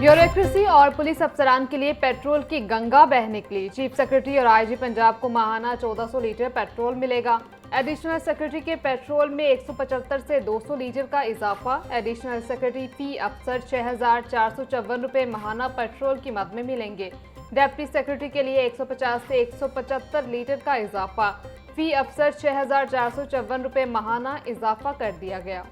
Bureaucracy और police अफसरान के लिए पेट्रोल की गंगा बह निकली। चीफ सेक्रेटरी और आईजी पंजाब को माहाना 1400 लीटर पेट्रोल मिलेगा। एडिशनल सेक्रेटरी के पेट्रोल में 175 से 200 लीटर का इजाफा। एडिशनल सेक्रेटरी फी अफसर 6454 रुपये माहाना पेट्रोल कीमत में मिलेंगे। डिप्टी सेक्रेटरी के लिए 150 से 175 लीटर का इजाफा। फी अफसर 6454 रुपये माहाना इजाफा कर दिया गया।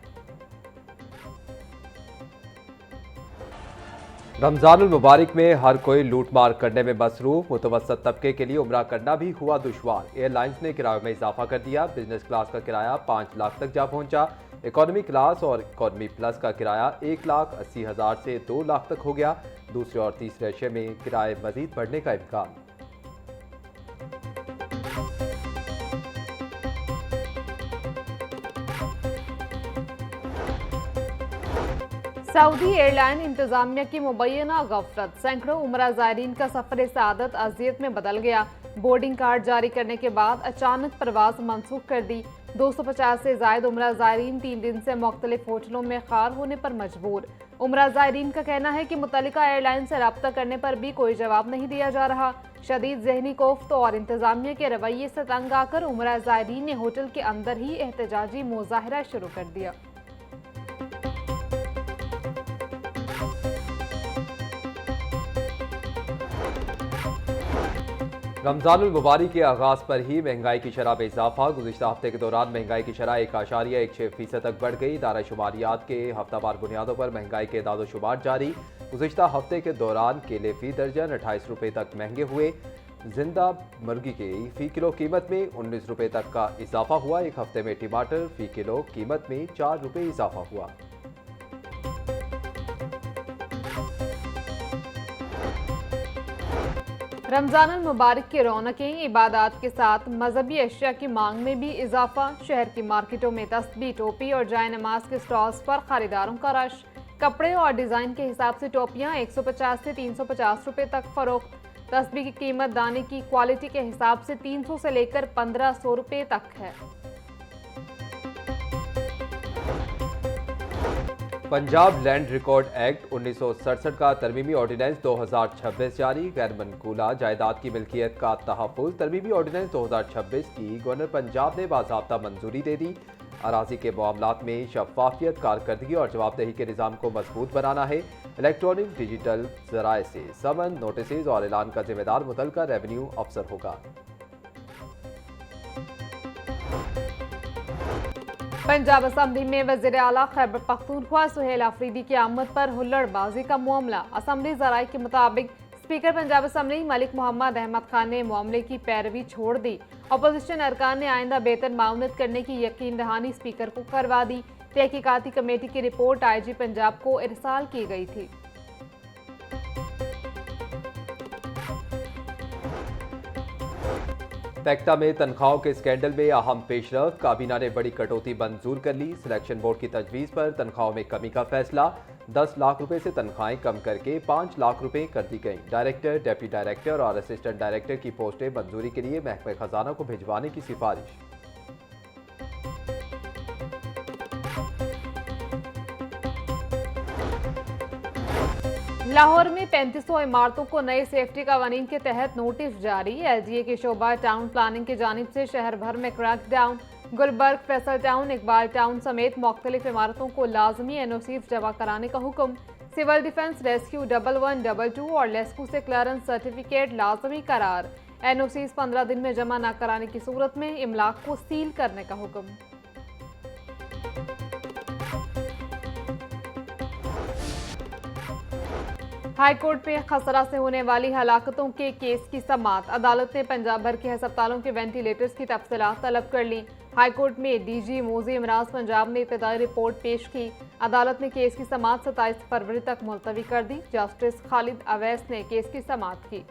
रमजानुल मुबारक में हर कोई लूटमार करने में मसरूफ। मुतवस्सत तबके के लिए उम्रा करना भी हुआ दुश्वार। एयरलाइंस ने किराए में इजाफा कर दिया। बिजनेस क्लास का किराया 5 लाख तक जा पहुंचा। इकॉनमी क्लास और इकॉनमी प्लस का किराया 1,80,000 से 2 लाख तक हो गया। दूसरे और तीसरे अशे में किराए मजीद बढ़ने का इम्कान। सऊदी एयरलाइन इंतजामिया की मुबैना गफलत। सैकड़ों उमरा ज़ायरीन का सफर सआदत अजियत में बदल गया। बोर्डिंग कार्ड जारी करने के बाद अचानक परवाज मनसूख कर दी। 250 से जायद उमरा ज़ायरीन 3 दिन से मुख्तलिफ होटलों में खार होने पर मजबूर। उमरा ज़ायरीन का कहना है कि मुतल्लिका एयरलाइन से रब्ता करने पर भी कोई जवाब नहीं दिया जा रहा। शदीद जहनी कोफ्त और इंतजामिया के रवैये से तंग आकर उमरा ज़ायरीन ने होटल के अंदर ही एहतजाजी मुजाहरा शुरू कर दिया। रमजानुल मुबारक के आगाज पर ही महंगाई की शरह में इजाफा। गुज़िश्ता हफ्ते के दौरान महंगाई की शरह 1.16% तक बढ़ गई। दारा शुमारियात के हफ्तावार बुनियादों पर महंगाई के दादो शुमार जारी। गुज़िश्ता हफ्ते के दौरान केले फी दर्जन 28 रुपये तक महंगे हुए। जिंदा मुर्गी की फी किलो कीमत में 19 रुपये तक का इजाफा हुआ। एक हफ्ते में टमाटर फी किलो कीमत में 4 रुपये इजाफा हुआ। रमजानुल मुबारक की रौनकें इबादत के साथ मजहबी अशिया की मांग में भी इजाफा। शहर की मार्केटों में तस्बीह, टोपी और जाय नमाज के स्टॉल्स पर खरीदारों का रश। कपड़े और डिजाइन के हिसाब से टोपियां 150 से 350 रुपए तक फरोख्त। तस्बीह की कीमत दाने की क्वालिटी के हिसाब से 300 से लेकर 1500 रुपए तक है। पंजाब लैंड रिकॉर्ड एक्ट 1967 का तरमीमी ऑर्डिनेंस 2026 जारी। गैर मनकूला जायदाद की मिल्कियत का तहफ़्फ़ुज़। तरमीमी ऑर्डिनेंस 2026 की गवर्नर पंजाब ने बाज़ाब्ता मंजूरी दे दी। अराज़ी के मामलात में शफाफियत, कारकर्दगी और जवाबदेही के निज़ाम को मजबूत बनाना है। इलेक्ट्रॉनिक डिजिटल ज़राए से समन, नोटिस और ऐलान का जिम्मेदार मुतल्लिका रेवेन्यू अफसर होगा। पंजाब असम्बली में वज़ीर आला खैबर पख्तूनख्वा सुहेल आफरीदी की आमद पर हुल्लड़बाजी का मामला। असम्बली ज़राए के मुताबिक स्पीकर पंजाब असम्बली मलिक मोहम्मद अहमद खान ने मामले की पैरवी छोड़ दी। अपोजिशन अरकान ने आइंदा बेहतर मामलत करने की यकीन दहानी स्पीकर को करवा दी। तहकीकाती कमेटी की रिपोर्ट IG पंजाब को इरसाल की गई थी। पैक्टा में तनख्वाहों के स्कैंडल में अहम पेशरफ। काबीना ने बड़ी कटौती मंजूर कर ली। सिलेक्शन बोर्ड की तजवीज़ पर तनख्वाहों में कमी का फैसला। 10 लाख रुपए से तनख्वाहें कम करके 5 लाख रुपए कर दी गई। डायरेक्टर, डिप्टी डायरेक्टर और असिस्टेंट डायरेक्टर की पोस्टें मंजूरी के लिए महकमे खजाना को भिजवाने की सिफारिश। लाहौर में 3500 इमारतों को नए सेफ्टी कवानीन के तहत नोटिस जारी। LGA के शोबा टाउन प्लानिंग की जानिब से शहर भर में crackdown. Gulberg, Faisal Town, Iqbal Town समेत मुख्तलिफ इमारतों को लाजमी NOCs जमा कराने का हुक्म। सिविल डिफेंस, रेस्क्यू 1112 और लेस्कू से क्लियरेंस सर्टिफिकेट लाजमी करार। NOCs 15 दिन में जमा न कराने की सूरत में इमलाक को सील करने का हुक्म। हाईकोर्ट में खसरा से होने वाली हलाकतों के केस की समाअत। अदालत ने पंजाब भर के अस्पतालों के वेंटिलेटर्स की तफसीलात तलब कर ली। हाईकोर्ट में DG मोजी इमराज पंजाब ने इब्तदाई रिपोर्ट पेश की। अदालत ने केस की समाअत 27 फरवरी तक मुलतवी कर दी। जस्टिस खालिद अवैस ने केस की समाअत की।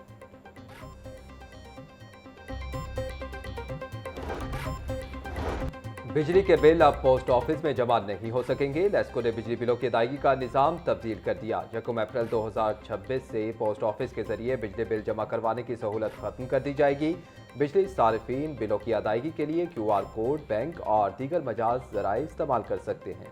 बिजली के बिल अब पोस्ट ऑफिस में जमा नहीं हो सकेंगे। लेस्को ने बिजली बिलों की अदायगी का निज़ाम तब्दील कर दिया। 1 अप्रैल 2026 से पोस्ट ऑफिस के जरिए बिजली बिल जमा करवाने की सहूलत खत्म कर दी जाएगी। बिजली सारिफीन बिलों की अदायगी के लिए QR कोड, बैंक और दीगर मजाज ज़राए इस्तेमाल कर सकते हैं।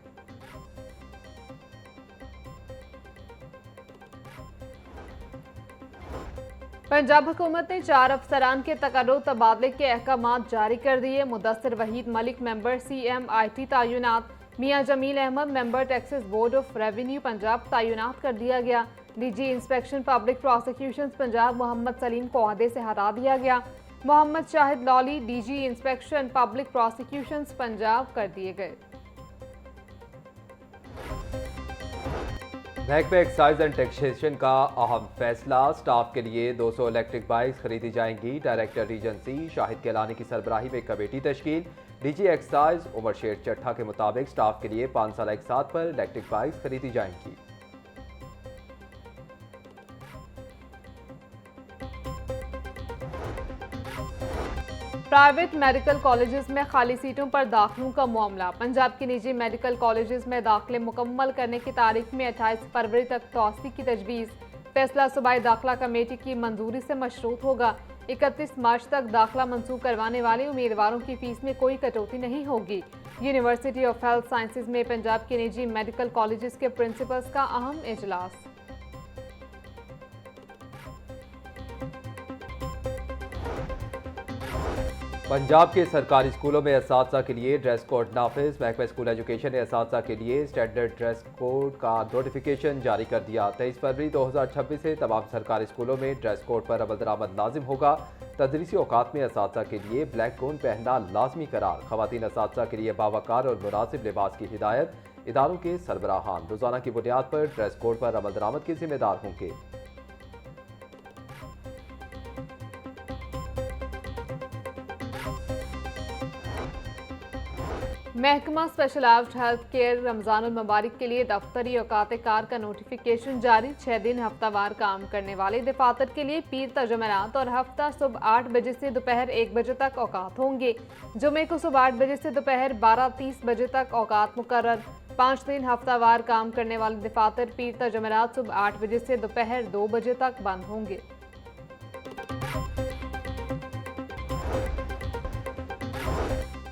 पंजाब हुकूमत ने 4 अफसरान के तकर्रुर तबादले के अहकामात जारी कर दिए। मुदस्सिर वहीद मलिक मेंबर CMIT तैनात, Mian Jameel Ahmed member taxes board of revenue Punjab तैनात कर दिया गया। DG inspection public prosecutions Punjab Mohammad Saleem को ओहदे से हटा दिया गया। मोहम्मद शाहिद लौली DG inspection public prosecutions Punjab कर दिए गए। महकमे एक्साइज एंड टैक्सेशन का अहम फैसला, स्टाफ के लिए 200 इलेक्ट्रिक बाइक्स खरीदी जाएंगी। Director region C Shahid Kelani की सरबराही में कमेटी तश्कील। DG एक्साइज उमर शेर चट्ठा के मुताबिक स्टाफ के लिए 5 साल एक साथ पर इलेक्ट्रिक बाइक्स खरीदी जाएंगी। प्राइवेट मेडिकल कॉलेजेस में खाली सीटों पर दाखिलों का मामला। पंजाब के निजी मेडिकल कॉलेजेस में दाखिले मुकम्मल करने की तारीख में 28 फरवरी तक तौसी की तजवीज़। फैसला सूबाई दाखिला कमेटी की मंजूरी से मशरूत होगा। 31 मार्च तक दाखिला मंसूख करवाने वाले उम्मीदवारों की फीस में कोई कटौती नहीं होगी। यूनिवर्सिटी ऑफ हेल्थ साइंसेज में पंजाब के निजी मेडिकल कॉलेजेस के प्रिंसिपल्स का अहम इजलास। पंजाब के सरकारी स्कूलों में असातिज़ा के लिए ड्रेस कोड नाफिज। महकमा स्कूल एजुकेशन ने असातिज़ा के लिए स्टैंडर्ड ड्रेस कोड का नोटिफिकेशन जारी कर दिया। 23 फरवरी 2026 से तमाम सरकारी स्कूलों में ड्रेस कोड पर अमल दरामद लाजिम होगा। तदरीसी औकात में असातिज़ा के लिए ब्लैक गाउन पहनना लाजमी करार। खवातीन असातिज़ा के लिए बावकार और मुनासिब लिबास की हिदायत। इदारों के सरबराहान रोजाना की बुनियाद पर ड्रेस कोड पर अमल दरामद के जिम्मेदार होंगे। महकमा स्पेशलाइज्ड हेल्थ केयर रमजानुल मुबारक के लिए दफ्तरी औकात कार का नोटिफिकेशन जारी। 6 दिन हफ्तावार काम करने वाले दफातर के लिए पीर ता जमेरात और हफ्ता सुबह 8 बजे से दोपहर 1 बजे तक औकात होंगे। जुमे को सुबह 8 बजे से दोपहर 12:30 बजे तक औकात मुकर्रर। 5 दिन हफ्तावार काम करने वाले दफातर पीर ता जमेरात सुबह 8 बजे से दोपहर 2 बजे तक बंद होंगे।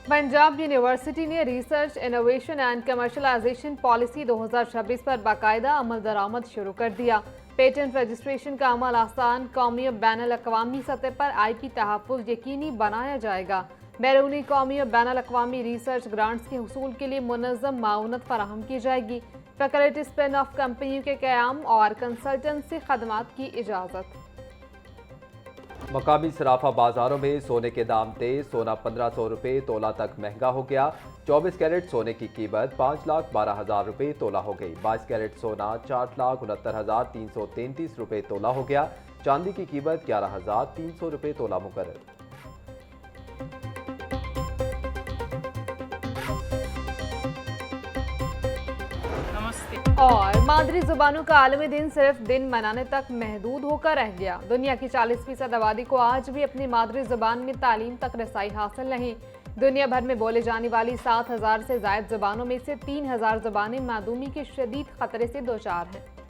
पंजाब यूनिवर्सिटी ने research innovation and commercialisation policy 2026 पर बाकायदा अमल दरामद शुरू कर दिया। पेटेंट रजिस्ट्रेशन का अमल आसान, कौमी और बैनुल अक़वामी सतह पर IP तहफ़्फ़ुज़ यकीनी बनाया जाएगा। बैरूनी कौमी और बैनुल अक़वामी रिसर्च ग्रांट्स के हुसूल के लिए मुनज़्ज़म माउनत फराहम की जाएगी। फैकल्टी स्पिन ऑफ कंपनियों के क़याम और कंसल्टेंसी खदमात की इजाज़त। मकामी सराफा बाजारों में सोने के दाम तेज। सोना 1500 रुपये तोला तक महंगा हो गया। 24 कैरेट सोने की कीमत 5,12,000 रुपये तोला हो गई। 22 कैरेट सोना 4,69,333 रुपये तोला हो गया। चांदी की कीमत 11,300 रुपये तोला मुकर्रर। और मादरी जुबानों का आलमी दिन सिर्फ दिन मनाने तक महदूद होकर रह गया। दुनिया की 40% आबादी को आज भी अपनी मादरी जुबान में तालीम तक रसाई हासिल नहीं। दुनिया भर में बोले जाने वाली 7,000 से ज़ायद जुबानों में से 3,000 जुबानें मादूमी के शदीद खतरे से दोचार हैं।